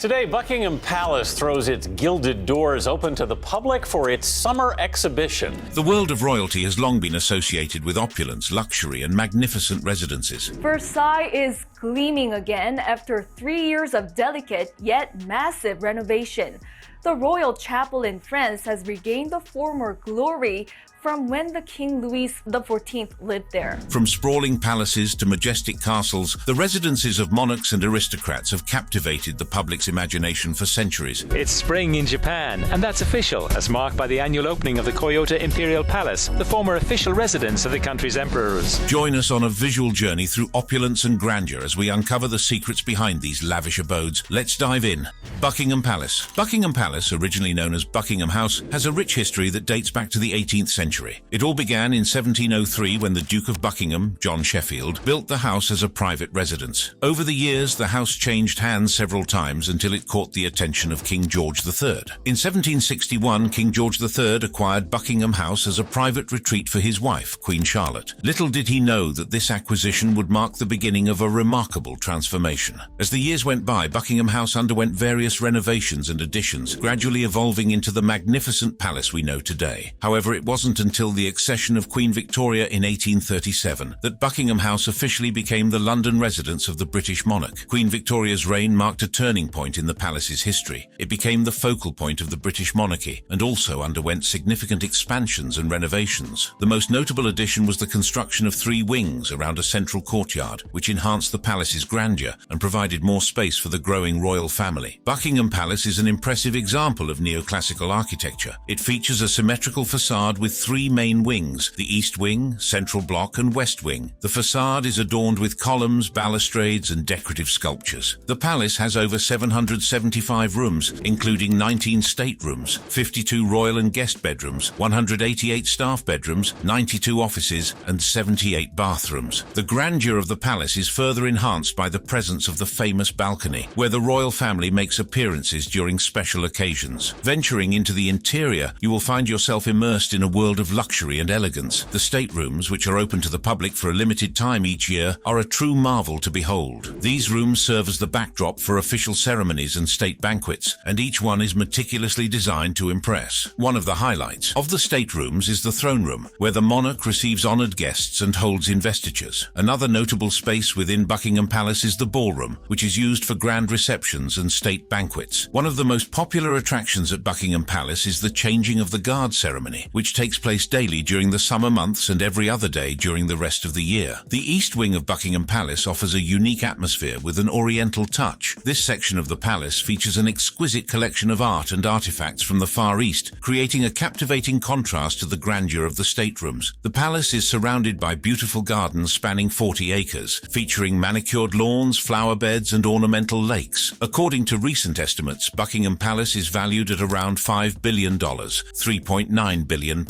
Today, Buckingham Palace throws its gilded doors open to the public for its summer exhibition. The world of royalty has long been associated with opulence, luxury, and magnificent residences. Versailles is gleaming again after 3 years of delicate yet massive renovation. The Royal Chapel in France has regained the former glory from when the King Louis XIV lived there. From sprawling palaces to majestic castles, the residences of monarchs and aristocrats have captivated the public's imagination for centuries. It's spring in Japan, and that's official, as marked by the annual opening of the Kyoto Imperial Palace, the former official residence of the country's emperors. Join us on a visual journey through opulence and grandeur as we uncover the secrets behind these lavish abodes. Let's dive in. Buckingham Palace. Buckingham Palace, originally known as Buckingham House, has a rich history that dates back to the 18th century. It all began in 1703 when the Duke of Buckingham, John Sheffield, built the house as a private residence. Over the years, the house changed hands several times until it caught the attention of King George III. In 1761, King George III acquired Buckingham House as a private retreat for his wife, Queen Charlotte. Little did he know that this acquisition would mark the beginning of a remarkable transformation. As the years went by, Buckingham House underwent various renovations and additions, gradually evolving into the magnificent palace we know today. However, it wasn't until the accession of Queen Victoria in 1837 that Buckingham House officially became the London residence of the British monarch. Queen Victoria's reign marked a turning point in the palace's history. It became the focal point of the British monarchy and also underwent significant expansions and renovations. The most notable addition was the construction of 3 wings around a central courtyard, which enhanced the palace's grandeur and provided more space for the growing royal family. Buckingham Palace is an impressive example of neoclassical architecture. It features a symmetrical facade with 3 main wings: the East Wing, Central Block, and West Wing. The facade is adorned with columns, balustrades, and decorative sculptures. The palace has over 775 rooms, including 19 staterooms, 52 royal and guest bedrooms, 188 staff bedrooms, 92 offices, and 78 bathrooms. The grandeur of the palace is further enhanced by the presence of the famous balcony, where the royal family makes appearances during special occasions. Venturing into the interior, you will find yourself immersed in a world of luxury and elegance. The staterooms, which are open to the public for a limited time each year, are a true marvel to behold. These rooms serve as the backdrop for official ceremonies and state banquets, and each one is meticulously designed to impress. One of the highlights of the staterooms is the throne room, where the monarch receives honored guests and holds investitures. Another notable space within Buckingham Palace is the ballroom, which is used for grand receptions and state banquets. One of the most popular attractions at Buckingham Palace is the changing of the guard ceremony, which takes place daily during the summer months and every other day during the rest of the year. The East Wing of Buckingham Palace offers a unique atmosphere with an oriental touch. This section of the palace features an exquisite collection of art and artifacts from the Far East, creating a captivating contrast to the grandeur of the staterooms. The palace is surrounded by beautiful gardens spanning 40 acres, featuring manicured lawns, flower beds, and ornamental lakes. According to recent estimates, Buckingham Palace is valued at around $5 billion, £3.9 billion.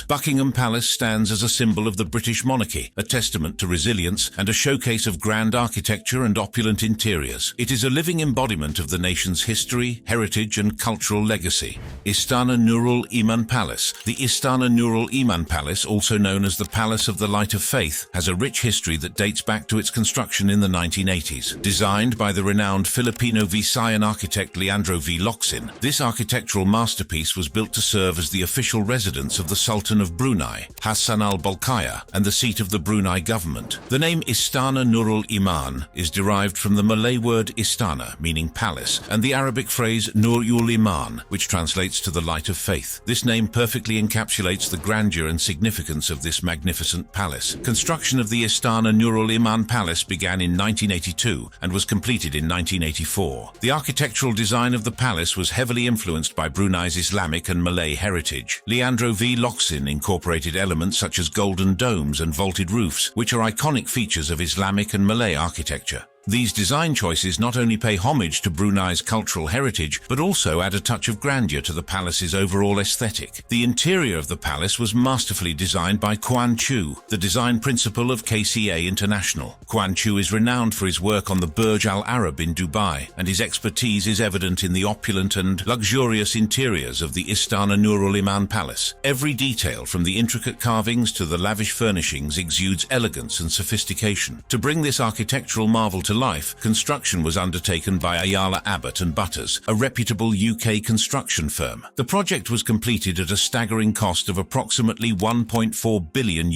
Buckingham Palace stands as a symbol of the British monarchy, a testament to resilience and a showcase of grand architecture and opulent interiors. It is a living embodiment of the nation's history, heritage, and cultural legacy. Istana Nurul Iman Palace. The Istana Nurul Iman Palace, also known as the Palace of the Light of Faith, has a rich history that dates back to its construction in the 1980s. Designed by the renowned Filipino Visayan architect Leandro V. Locsin, this architectural masterpiece was built to serve as the official residence of the Sultan of Brunei, Hassan al-Bolkiah, and the seat of the Brunei government. The name Istana Nurul Iman is derived from the Malay word istana, meaning palace, and the Arabic phrase Nurul Iman, which translates to the light of faith. This name perfectly encapsulates the grandeur and significance of this magnificent palace. Construction of the Istana Nurul Iman Palace began in 1982 and was completed in 1984. The architectural design of the palace was heavily influenced by Brunei's Islamic and Malay heritage. Leandro V. Locsin incorporated elements such as golden domes and vaulted roofs, which are iconic features of Islamic and Malay architecture. These design choices not only pay homage to Brunei's cultural heritage, but also add a touch of grandeur to the palace's overall aesthetic. The interior of the palace was masterfully designed by Quan Chu, the design principal of KCA International. Quan Chu is renowned for his work on the Burj Al Arab in Dubai, and his expertise is evident in the opulent and luxurious interiors of the Istana Nurul Iman Palace. Every detail, from the intricate carvings to the lavish furnishings, exudes elegance and sophistication. To bring this architectural marvel to life, construction was undertaken by Ayala Abbott and Butters, a reputable UK construction firm. The project was completed at a staggering cost of approximately $1.4 billion,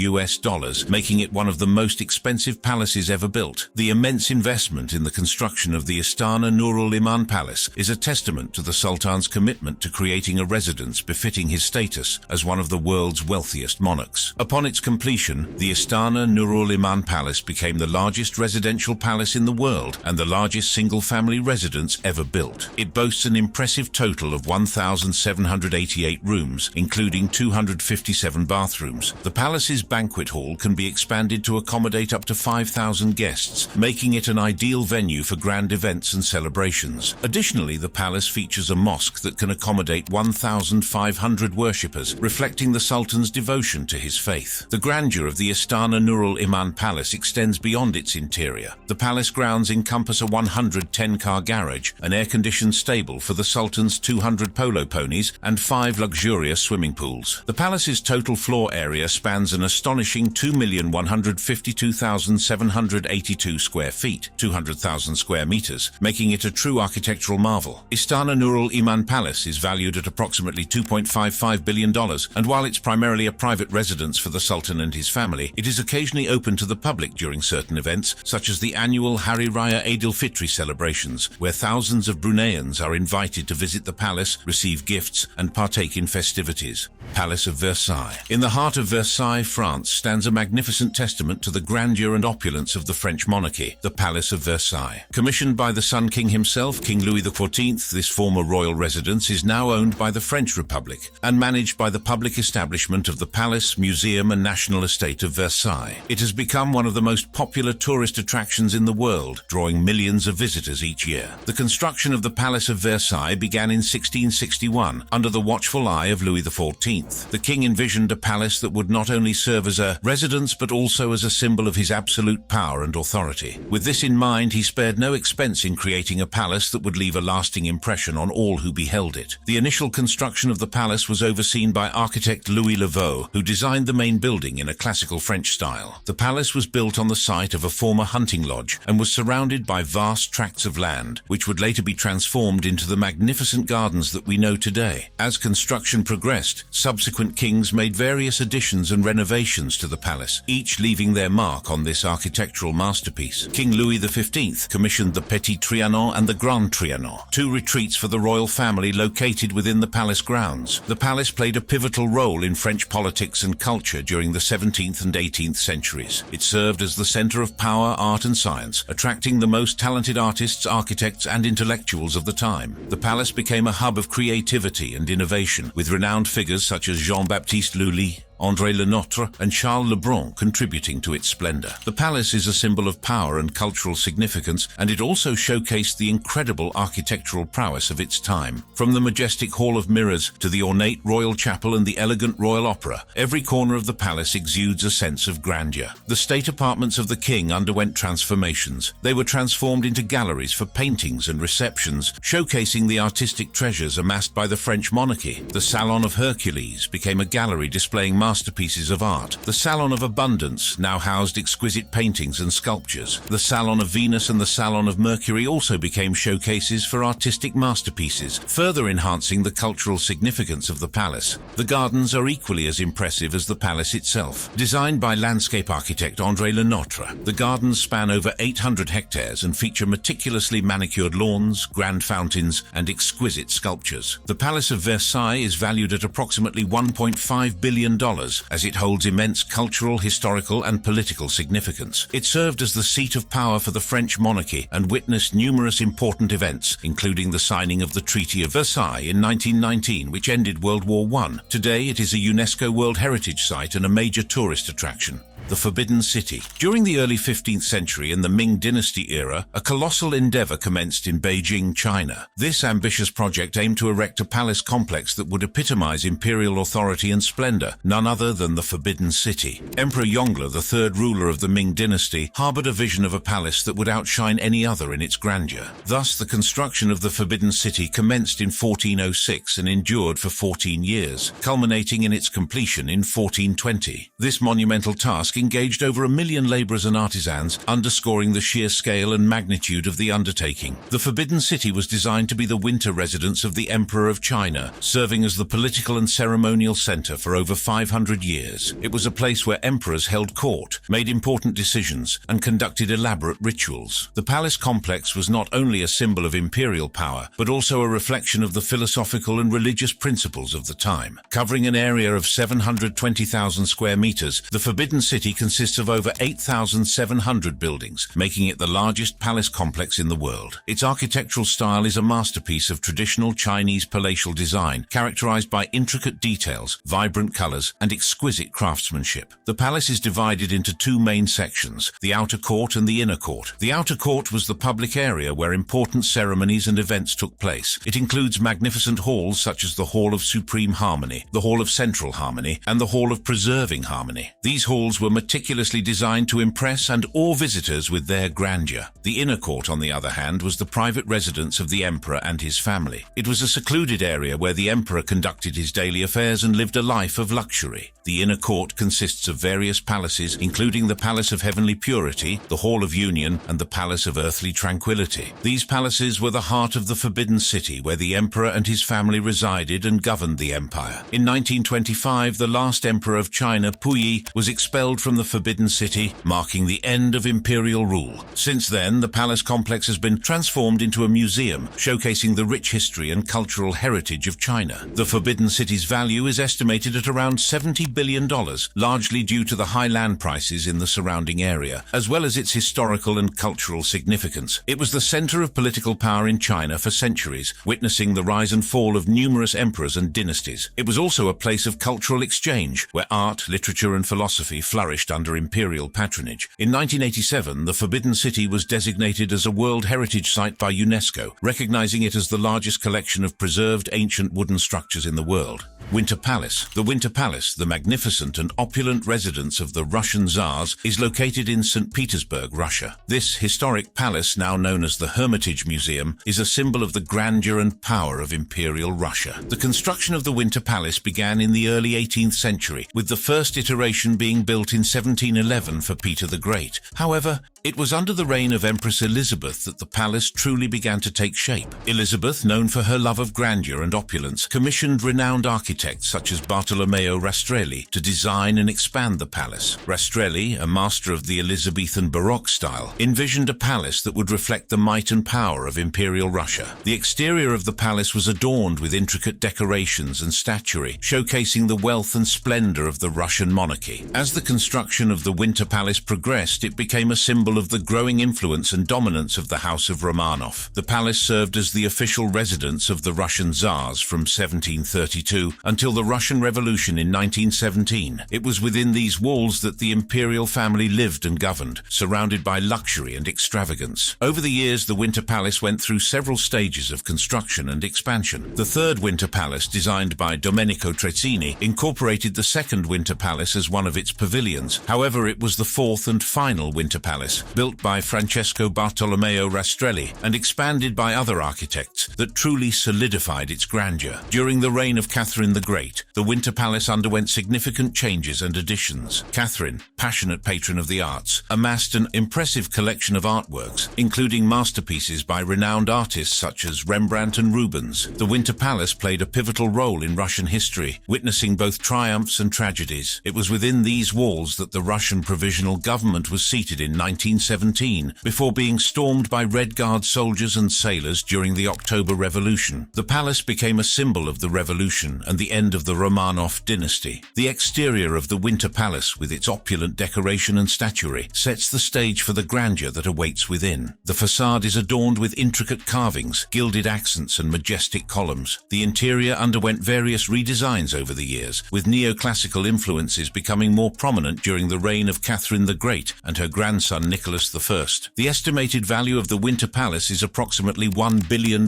making it one of the most expensive palaces ever built. The immense investment in the construction of the Istana Nurul Iman Palace is a testament to the Sultan's commitment to creating a residence befitting his status as one of the world's wealthiest monarchs. Upon its completion, the Istana Nurul Iman Palace became the largest residential palace in the world and the largest single-family residence ever built. It boasts an impressive total of 1,788 rooms, including 257 bathrooms. The palace's banquet hall can be expanded to accommodate up to 5,000 guests, making it an ideal venue for grand events and celebrations. Additionally, the palace features a mosque that can accommodate 1,500 worshippers, reflecting the Sultan's devotion to his faith. The grandeur of the Istana Nurul Iman Palace extends beyond its interior. The palace grounds encompass a 110-car garage, an air-conditioned stable for the Sultan's 200 polo ponies, and 5 luxurious swimming pools. The palace's total floor area spans an astonishing 2,152,782 square feet, 200,000 square meters, making it a true architectural marvel. Istana Nurul Iman Palace is valued at approximately $2.55 billion, and while it's primarily a private residence for the Sultan and his family, it is occasionally open to the public during certain events, such as the annual Hari Raya Eid al-Fitr celebrations, where thousands of Bruneians are invited to visit the palace, receive gifts, and partake in festivities. Palace of Versailles. In the heart of Versailles, France, stands a magnificent testament to the grandeur and opulence of the French monarchy, the Palace of Versailles. Commissioned by the Sun King himself, King Louis XIV, this former royal residence is now owned by the French Republic and managed by the public establishment of the Palace, Museum and National Estate of Versailles. It has become one of the most popular tourist attractions in the world, drawing millions of visitors each year. The construction of the Palace of Versailles began in 1661 under the watchful eye of Louis XIV. The king envisioned a palace that would not only serve as a residence but also as a symbol of his absolute power and authority. With this in mind, he spared no expense in creating a palace that would leave a lasting impression on all who beheld it. The initial construction of the palace was overseen by architect Louis Levaux, who designed the main building in a classical French style. The palace was built on the site of a former hunting lodge and was surrounded by vast tracts of land, which would later be transformed into the magnificent gardens that we know today. As construction progressed, subsequent kings made various additions and renovations to the palace, each leaving their mark on this architectural masterpiece. King Louis XV commissioned the Petit Trianon and the Grand Trianon, 2 retreats for the royal family located within the palace grounds. The palace played a pivotal role in French politics and culture during the 17th and 18th centuries. It served as the center of power, art and science, attracting the most talented artists, architects and intellectuals of the time. The palace became a hub of creativity and innovation, with renowned figures such as Jean-Baptiste Lully, André Le Nôtre and Charles Lebrun contributing to its splendor. The palace is a symbol of power and cultural significance, and it also showcased the incredible architectural prowess of its time. From the majestic Hall of Mirrors to the ornate royal chapel and the elegant royal opera, every corner of the palace exudes a sense of grandeur. The state apartments of the king underwent transformations. They were transformed into galleries for paintings and receptions, showcasing the artistic treasures amassed by the French monarchy. The Salon of Hercules became a gallery displaying masterpieces of art. The Salon of Abundance now housed exquisite paintings and sculptures. The Salon of Venus and the Salon of Mercury also became showcases for artistic masterpieces, further enhancing the cultural significance of the palace. The gardens are equally as impressive as the palace itself. Designed by landscape architect André Le Nôtre, the gardens span over 800 hectares and feature meticulously manicured lawns, grand fountains, and exquisite sculptures. The Palace of Versailles is valued at approximately $1.5 billion, as it holds immense cultural, historical and political significance. It served as the seat of power for the French monarchy and witnessed numerous important events, including the signing of the Treaty of Versailles in 1919, which ended World War I. Today it is a UNESCO World Heritage Site and a major tourist attraction. The Forbidden City. During the early 15th century in the Ming Dynasty era, a colossal endeavor commenced in Beijing, China. This ambitious project aimed to erect a palace complex that would epitomize imperial authority and splendor, none other than the Forbidden City. Emperor Yongle, the third ruler of the Ming Dynasty, harbored a vision of a palace that would outshine any other in its grandeur. Thus, the construction of the Forbidden City commenced in 1406 and endured for 14 years, culminating in its completion in 1420. This monumental task task engaged over 1 million laborers and artisans, underscoring the sheer scale and magnitude of the undertaking. The Forbidden City was designed to be the winter residence of the Emperor of China, serving as the political and ceremonial center for over 500 years. It was a place where emperors held court, made important decisions, and conducted elaborate rituals. The palace complex was not only a symbol of imperial power, but also a reflection of the philosophical and religious principles of the time. Covering an area of 720,000 square meters, the Forbidden City consists of over 8,700 buildings, making it the largest palace complex in the world. Its architectural style is a masterpiece of traditional Chinese palatial design, characterized by intricate details, vibrant colors, and exquisite craftsmanship. The palace is divided into two main sections, the outer court and the inner court. The outer court was the public area where important ceremonies and events took place. It includes magnificent halls such as the Hall of Supreme Harmony, the Hall of Central Harmony, and the Hall of Preserving Harmony. These halls were meticulously designed to impress and awe visitors with their grandeur. The inner court, on the other hand, was the private residence of the emperor and his family. It was a secluded area where the emperor conducted his daily affairs and lived a life of luxury. The inner court consists of various palaces, including the Palace of Heavenly Purity, the Hall of Union, and the Palace of Earthly Tranquility. These palaces were the heart of the Forbidden City, where the emperor and his family resided and governed the empire. In 1925, the last emperor of China, Puyi, was expelled from the Forbidden City, marking the end of imperial rule. Since then, the palace complex has been transformed into a museum, showcasing the rich history and cultural heritage of China. The Forbidden City's value is estimated at around $70 billion, largely due to the high land prices in the surrounding area, as well as its historical and cultural significance. It was the center of political power in China for centuries, witnessing the rise and fall of numerous emperors and dynasties. It was also a place of cultural exchange, where art, literature, and philosophy flourished under imperial patronage. In 1987, the Forbidden City was designated as a World Heritage Site by UNESCO, recognizing it as the largest collection of preserved ancient wooden structures in the world. Winter Palace. The Winter Palace, the magnificent and opulent residence of the Russian Tsars, is located in St. Petersburg, Russia. This historic palace, now known as the Hermitage Museum, is a symbol of the grandeur and power of Imperial Russia. The construction of the Winter Palace began in the early 18th century, with the first iteration being built in 1711 for Peter the Great. However, it was under the reign of Empress Elizabeth that the palace truly began to take shape. Elizabeth, known for her love of grandeur and opulence, commissioned renowned architects such as Bartolomeo Rastrelli to design and expand the palace. Rastrelli, a master of the Elizabethan Baroque style, envisioned a palace that would reflect the might and power of Imperial Russia. The exterior of the palace was adorned with intricate decorations and statuary, showcasing the wealth and splendor of the Russian monarchy. As the construction of the Winter Palace progressed, it became a symbol of the growing influence and dominance of the House of Romanov. The palace served as the official residence of the Russian Tsars from 1732 until the Russian Revolution in 1917. It was within these walls that the imperial family lived and governed, surrounded by luxury and extravagance. Over the years, the Winter Palace went through several stages of construction and expansion. The third Winter Palace, designed by Domenico Trezzini, incorporated the second Winter Palace as one of its pavilions. However, it was the fourth and final Winter Palace, built by Francesco Bartolomeo Rastrelli and expanded by other architects, that truly solidified its grandeur. During the reign of Catherine the Great, the Winter Palace underwent significant changes and additions. Catherine, passionate patron of the arts, amassed an impressive collection of artworks, including masterpieces by renowned artists such as Rembrandt and Rubens. The Winter Palace played a pivotal role in Russian history, witnessing both triumphs and tragedies. It was within these walls that the Russian Provisional Government was seated in 1917, before being stormed by Red Guard soldiers and sailors during the October Revolution. The palace became a symbol of the revolution and the end of the Romanov dynasty. The exterior of the Winter Palace, with its opulent decoration and statuary, sets the stage for the grandeur that awaits within. The facade is adorned with intricate carvings, gilded accents, and majestic columns. The interior underwent various redesigns over the years, with neoclassical influences becoming more prominent during the reign of Catherine the Great and her grandson Nicholas I. The estimated value of the Winter Palace is approximately $1 billion,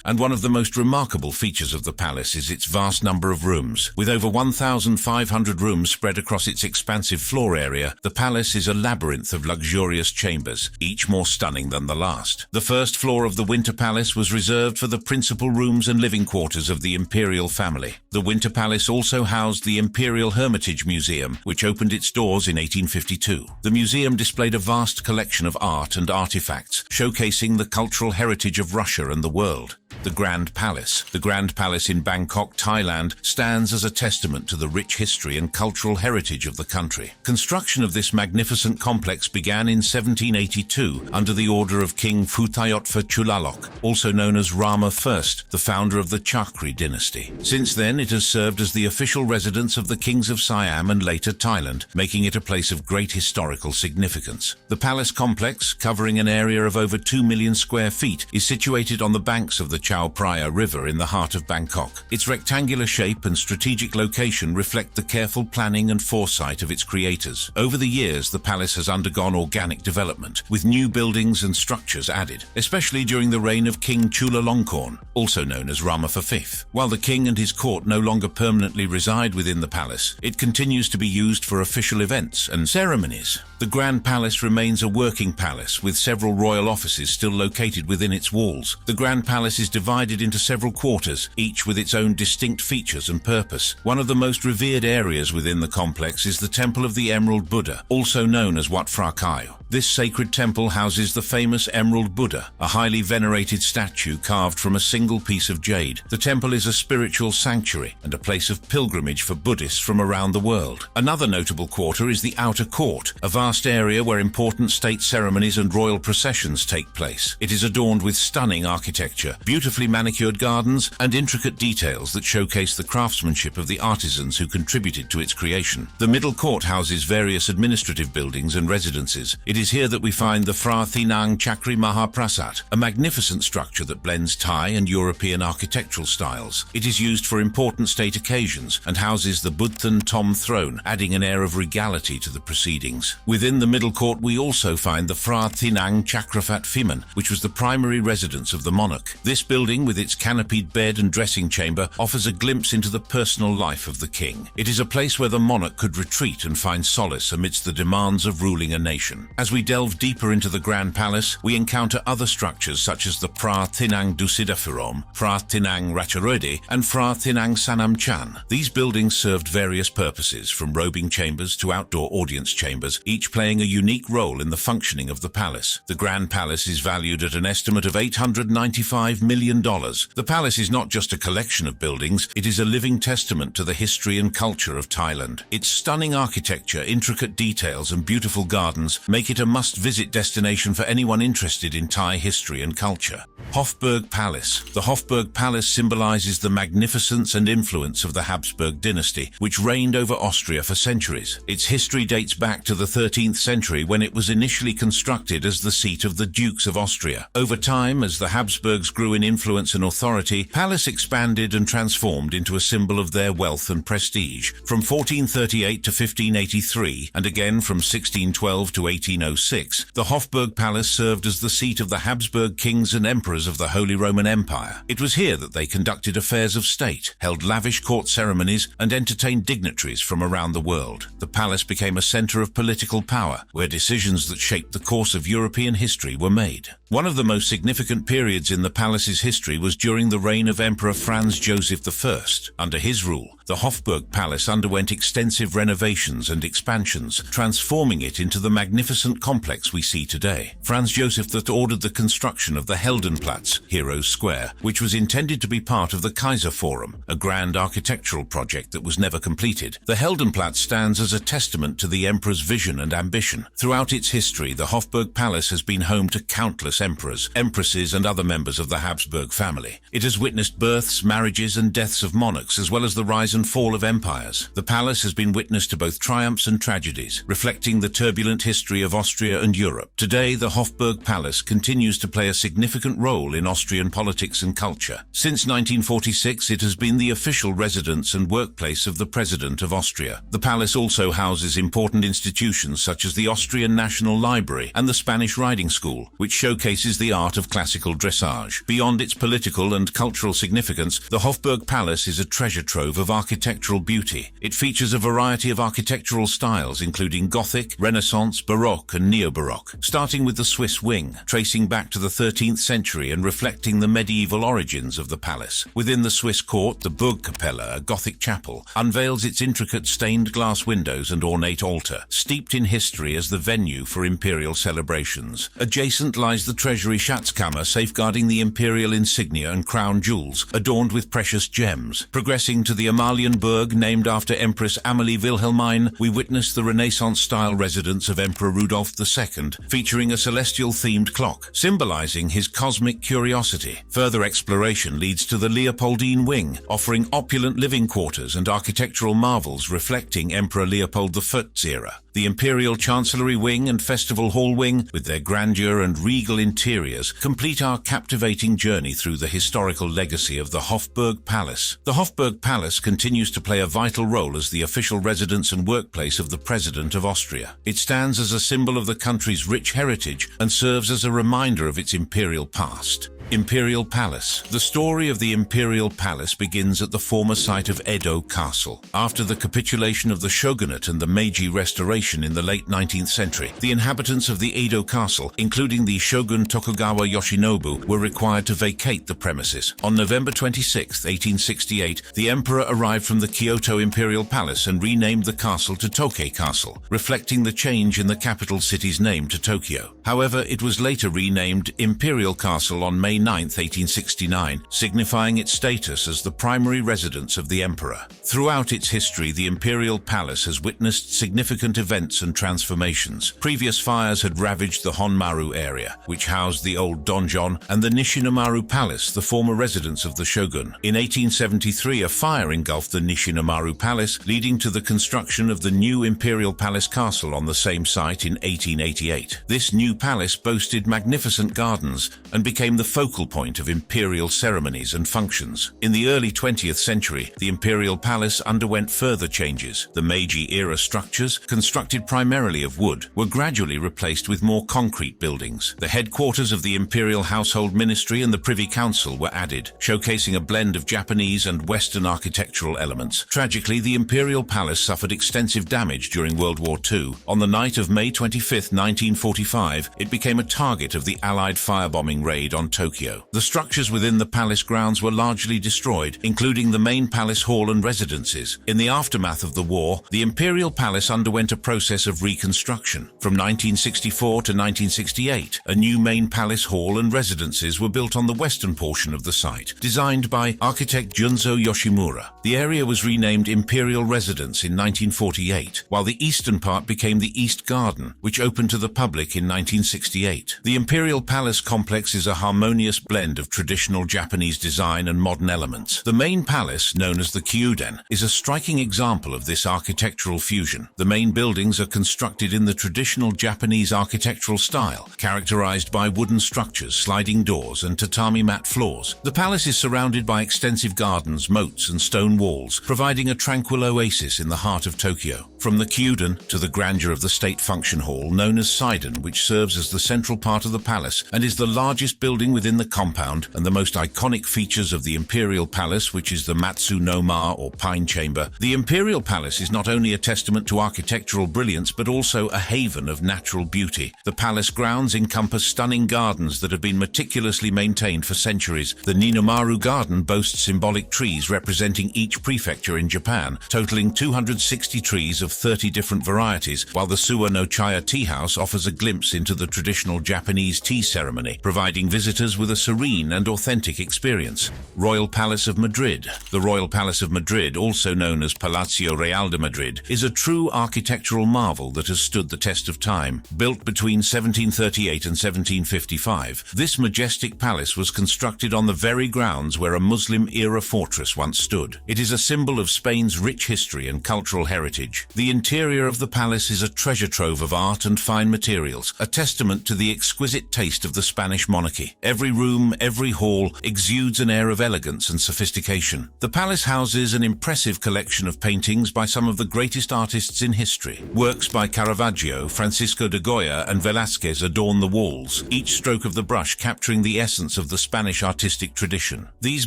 and one of the most remarkable features of the palace is its vast number of rooms. With over 1,500 rooms spread across its expansive floor area, the palace is a labyrinth of luxurious chambers, each more stunning than the last. The first floor of the Winter Palace was reserved for the principal rooms and living quarters of the imperial family. The Winter Palace also housed the Imperial Hermitage Museum, which opened its doors in 1852. The museum displayed a vast collection of art and artifacts, showcasing the cultural heritage of Russia and the world. The Grand Palace. The Grand Palace in Bangkok, Thailand, stands as a testament to the rich history and cultural heritage of the country. Construction of this magnificent complex began in 1782 under the order of King Phutayotpha Chulalok, also known as Rama I, the founder of the Chakri dynasty. Since then, it has served as the official residence of the kings of Siam and later Thailand, making it a place of great historical significance. The palace complex, covering an area of over 2 million square feet, is situated on the banks of the Chao Phraya River in the heart of Bangkok. Its rectangular shape and strategic location reflect the careful planning and foresight of its creators. Over the years, the palace has undergone organic development, with new buildings and structures added, especially during the reign of King Chulalongkorn, also known as Rama V. While the king and his court no longer permanently reside within the palace, it continues to be used for official events and ceremonies. The Grand Palace remains a working palace, with several royal offices still located within its walls. The Grand Palace is divided into several quarters, each with its own distinct features and purpose. One of the most revered areas within the complex is the Temple of the Emerald Buddha, also known as Wat Phra Kaeo. This sacred temple houses the famous Emerald Buddha, a highly venerated statue carved from a single piece of jade. The temple is a spiritual sanctuary and a place of pilgrimage for Buddhists from around the world. Another notable quarter is the Outer Court, a vast area where important state ceremonies and royal processions take place. It is adorned with stunning architecture, beautifully manicured gardens, and intricate details that showcase the craftsmanship of the artisans who contributed to its creation. The Middle Court houses various administrative buildings and residences. It is here that we find the Phra Thinang Chakri Mahaprasat, a magnificent structure that blends Thai and European architectural styles. It is used for important state occasions and houses the Budthan Tom throne, adding an air of regality to the proceedings. Within the Middle Court we also find the Phra Thinang Chakraphat Phiman, which was the primary residence of the monarch. This building, with its canopied bed and dressing chamber, offers a glimpse into the personal life of the king. It is a place where the monarch could retreat and find solace amidst the demands of ruling a nation. As we delve deeper into the Grand Palace, we encounter other structures such as the Phra Thinang Dusidaphirom, Phra Thinang Ratcharodie, and Phra Thinang Sanam Chan. These buildings served various purposes, from robing chambers to outdoor audience chambers, each playing a unique role in the functioning of the palace. The Grand Palace is valued at an estimate of $895 million. The palace is not just a collection of buildings, it is a living testament to the history and culture of Thailand. Its stunning architecture, intricate details, and beautiful gardens make it a must-visit destination for anyone interested in Thai history and culture. Hofburg Palace. The Hofburg Palace symbolizes the magnificence and influence of the Habsburg dynasty, which reigned over Austria for centuries. Its history dates back to the 13th century, when it was initially constructed as the seat of the Dukes of Austria. Over time, as the Habsburgs grew in influence and authority, palace expanded and transformed into a symbol of their wealth and prestige. From 1438 to 1583, and again from 1612 to 1806, the Hofburg Palace served as the seat of the Habsburg kings and emperors of the Holy Roman Empire. It was here that they conducted affairs of state, held lavish court ceremonies, and entertained dignitaries from around the world. The palace became a center of political power, where decisions that shaped the course of European history were made. One of the most significant periods in the palace's history was during the reign of Emperor Franz Joseph I. Under his rule, the Hofburg Palace underwent extensive renovations and expansions, transforming it into the magnificent complex we see today. Franz Joseph III ordered the construction of the Heldenplatz, Heroes Square, which was intended to be part of the Kaiser Forum, a grand architectural project that was never completed. The Heldenplatz stands as a testament to the emperor's vision and ambition. Throughout its history, the Hofburg Palace has been home to countless emperors, empresses, and other members of the Habsburg family. It has witnessed births, marriages, and deaths of monarchs, as well as the rise and and fall of empires. The palace has been witness to both triumphs and tragedies, reflecting the turbulent history of Austria and Europe. Today, the Hofburg Palace continues to play a significant role in Austrian politics and culture. Since 1946, it has been the official residence and workplace of the President of Austria. The palace also houses important institutions such as the Austrian National Library and the Spanish Riding School, which showcases the art of classical dressage. Beyond its political and cultural significance, the Hofburg Palace is a treasure trove of architectural beauty. It features a variety of architectural styles, including Gothic, Renaissance, Baroque and Neo-Baroque, starting with the Swiss wing, tracing back to the 13th century and reflecting the medieval origins of the palace. Within the Swiss court, the Burgkapelle, a Gothic chapel, unveils its intricate stained glass windows and ornate altar, steeped in history as the venue for imperial celebrations. Adjacent lies the Treasury Schatzkammer, safeguarding the imperial insignia and crown jewels, adorned with precious gems. Progressing to the Amalienburg, named after Empress Amalie Wilhelmine, we witness the Renaissance-style residence of Emperor Rudolf II, featuring a celestial-themed clock, symbolizing his cosmic curiosity. Further exploration leads to the Leopoldine wing, offering opulent living quarters and architectural marvels reflecting Emperor Leopold I's era. The Imperial Chancellery Wing and Festival Hall Wing, with their grandeur and regal interiors, complete our captivating journey through the historical legacy of the Hofburg Palace. The Hofburg Palace continues to play a vital role as the official residence and workplace of the President of Austria. It stands as a symbol of the country's rich heritage and serves as a reminder of its imperial past. Imperial Palace. The story of the Imperial Palace begins at the former site of Edo Castle. After the capitulation of the shogunate and the Meiji Restoration in the late 19th century, the inhabitants of the Edo Castle, including the Shogun Tokugawa Yoshinobu, were required to vacate the premises. On November 26, 1868, the emperor arrived from the Kyoto Imperial Palace and renamed the castle to Tokei Castle, reflecting the change in the capital city's name to Tokyo. However, it was later renamed Imperial Castle on May 9, 1869, signifying its status as the primary residence of the emperor. Throughout its history, the Imperial Palace has witnessed significant events and transformations. Previous fires had ravaged the Honmaru area, which housed the old donjon, and the Nishinomaru Palace, the former residence of the shogun. In 1873, a fire engulfed the Nishinomaru Palace, leading to the construction of the new Imperial Palace Castle on the same site in 1888. This new palace boasted magnificent gardens and became the focal point of imperial ceremonies and functions. In the early 20th century, the Imperial Palace underwent further changes. The Meiji-era structures, constructed primarily of wood, were gradually replaced with more concrete buildings. The headquarters of the Imperial Household Ministry and the Privy Council were added, showcasing a blend of Japanese and Western architectural elements. Tragically, the Imperial Palace suffered extensive damage during World War II. On the night of May 25, 1945, it became a target of the Allied firebombing raid on Tokyo. The structures within the palace grounds were largely destroyed, including the main palace hall and residences. In the aftermath of the war, the Imperial Palace underwent a process of reconstruction. From 1964 to 1968, a new main palace hall and residences were built on the western portion of the site, designed by architect Junzo Yoshimura. The area was renamed Imperial Residence in 1948, while the eastern part became the East Garden, which opened to the public in 1968. The Imperial Palace complex is a harmonious blend of traditional Japanese design and modern elements. The main palace, known as the Kyuden, is a striking example of this architectural fusion. The main buildings are constructed in the traditional Japanese architectural style, characterized by wooden structures, sliding doors, and tatami mat floors. The palace is surrounded by extensive gardens, moats, and stone walls, providing a tranquil oasis in the heart of Tokyo. From the Kyuden to the grandeur of the State Function Hall, known as Seiden, which serves as the central part of the palace and is the largest building within the compound and the most iconic features of the Imperial Palace, which is the Matsu no Ma or Pine Chamber. The Imperial Palace is not only a testament to architectural brilliance but also a haven of natural beauty. The palace grounds encompass stunning gardens that have been meticulously maintained for centuries. The Ninomaru Garden boasts symbolic trees representing each prefecture in Japan, totaling 260 trees of 30 different varieties, while the Suwa no Chaya Tea House offers a glimpse into the traditional Japanese tea ceremony, providing visitors with a serene and authentic experience. Royal Palace of Madrid. The Royal Palace of Madrid, also known as Palacio Real de Madrid, is a true architectural marvel that has stood the test of time. Built between 1738 and 1755, this majestic palace was constructed on the very grounds where a Muslim-era fortress once stood. It is a symbol of Spain's rich history and cultural heritage. The interior of the palace is a treasure trove of art and fine materials, a testament to the exquisite taste of the Spanish monarchy. Every room, every hall exudes an air of elegance and sophistication. The palace houses an impressive collection of paintings by some of the greatest artists in history. Works by Caravaggio, Francisco de Goya, and Velázquez adorn the walls, each stroke of the brush capturing the essence of the Spanish artistic tradition. These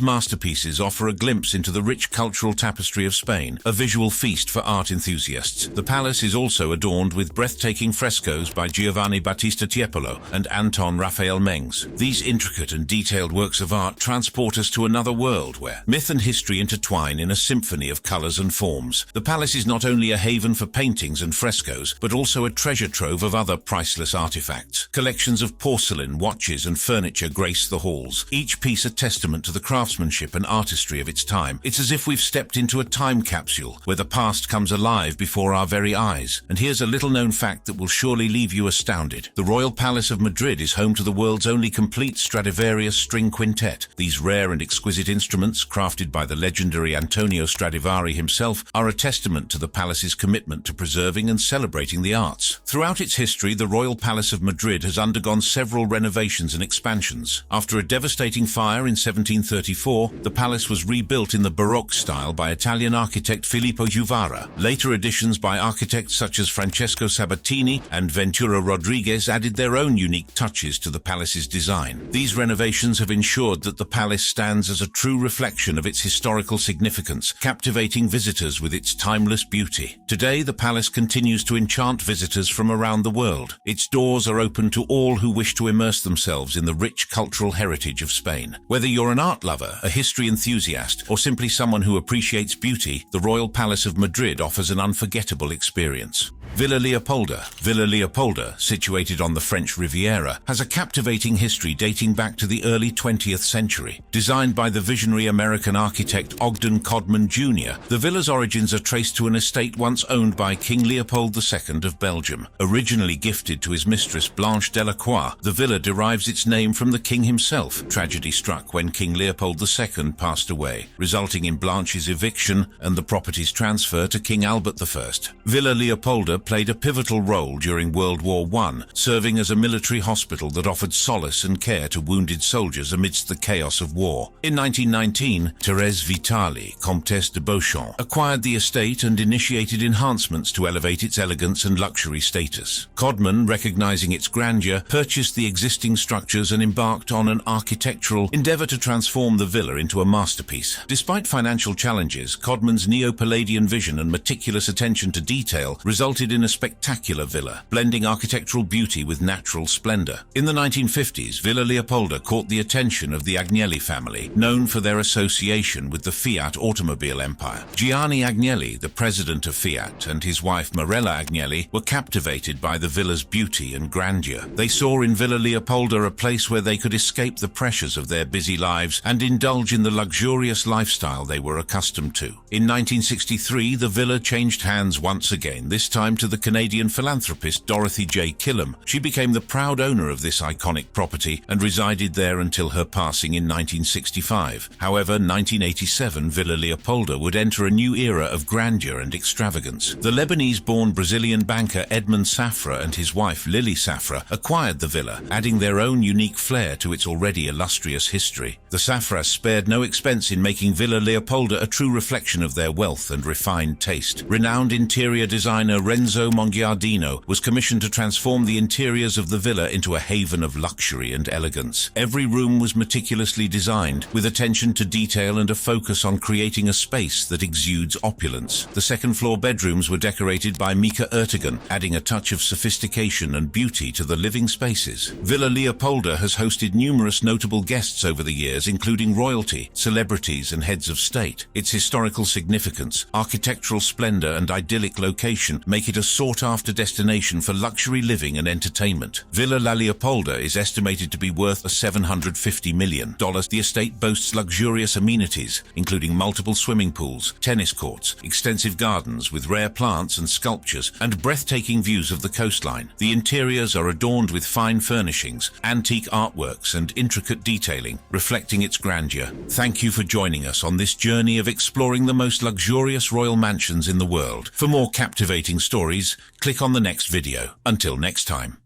masterpieces offer a glimpse into the rich cultural tapestry of Spain, a visual feast for art enthusiasts. The palace is also adorned with breathtaking frescoes by Giovanni Battista Tiepolo and Anton Raphael Mengs. These intricate and detailed works of art transport us to another world where myth and history intertwine in a symphony of colors and forms. The palace is not only a haven for paintings and frescoes, but also a treasure trove of other priceless artifacts. Collections of porcelain, watches, and furniture grace the halls, each piece a testament to the craftsmanship and artistry of its time. It's as if we've stepped into a time capsule where the past comes alive before our very eyes. And here's a little-known fact that will surely leave you astounded. The Royal Palace of Madrid is home to the world's only complete Stradivarius string quintet. These rare and exquisite instruments, crafted by the legendary Antonio Stradivari himself, are a testament to the palace's commitment to preserving and celebrating the arts. Throughout its history, the Royal Palace of Madrid has undergone several renovations and expansions. After a devastating fire in 1734, the palace was rebuilt in the Baroque style by Italian architect Filippo Juvara. Later additions by architects such as Francesco Sabatini and Ventura Rodriguez added their own unique touches to the palace's design. These renovations have ensured that the palace stands as a true reflection of its historical significance, captivating visitors with its timeless beauty. Today, the palace continues to enchant visitors from around the world. Its doors are open to all who wish to immerse themselves in the rich cultural heritage of Spain. Whether you're an art lover, a history enthusiast, or simply someone who appreciates beauty, the Royal Palace of Madrid offers an unforgettable experience. Villa Leopolda. Villa Leopolda, situated on the French Riviera, has a captivating history dating back to the early 20th century. Designed by the visionary American architect Ogden Codman Jr., the villa's origins are traced to an estate once owned by King Leopold II of Belgium. Originally gifted to his mistress Blanche Delacroix, the villa derives its name from the king himself. Tragedy struck when King Leopold II passed away, resulting in Blanche's eviction and the property's transfer to King Albert I. Villa Leopolda played a pivotal role during World War I, serving as a military hospital that offered solace and care to wounded soldiers amidst the chaos of war. In 1919, Thérèse Vitali, Comtesse de Beauchamp, acquired the estate and initiated enhancements to elevate its elegance and luxury status. Codman, recognizing its grandeur, purchased the existing structures and embarked on an architectural endeavor to transform the villa into a masterpiece. Despite financial challenges, Codman's neo-Palladian vision and meticulous attention to detail resulted in a spectacular villa, blending architectural beauty with natural splendor. In the 1950s, Villa Leopolda caught the attention of the Agnelli family, known for their association with the Fiat automobile empire. Gianni Agnelli, the president of Fiat, and his wife Morella Agnelli were captivated by the villa's beauty and grandeur. They saw in Villa Leopolda a place where they could escape the pressures of their busy lives and indulge in the luxurious lifestyle they were accustomed to. In 1963, the villa changed hands once again, this time to the Canadian philanthropist Dorothy J. Killam. She became the proud owner of this iconic property and resided there until her passing in 1965. However, 1987, Villa Leopolda would enter a new era of grandeur and extravagance. The Lebanese-born Brazilian banker Edmond Safra and his wife Lily Safra acquired the villa, adding their own unique flair to its already illustrious history. The Safras spared no expense in making Villa Leopolda a true reflection of their wealth and refined taste. Renowned interior designer Renzo Mongiardino was commissioned to transform the interiors of the villa into a haven of luxury and elegance. Every room was meticulously designed, with attention to detail and a focus on creating a space that exudes opulence. The second-floor bedrooms were decorated by Mika Ertegun, adding a touch of sophistication and beauty to the living spaces. Villa Leopolda has hosted numerous notable guests over the years, including royalty, celebrities, and heads of state. Its historical significance, architectural splendor, and idyllic location make it it a sought-after destination for luxury living and entertainment. Villa La Leopolda is estimated to be worth $750 million. The estate boasts luxurious amenities, including multiple swimming pools, tennis courts, extensive gardens with rare plants and sculptures, and breathtaking views of the coastline. The interiors are adorned with fine furnishings, antique artworks, and intricate detailing, reflecting its grandeur. Thank you for joining us on this journey of exploring the most luxurious royal mansions in the world. For more captivating stories, click on the next video. Until next time.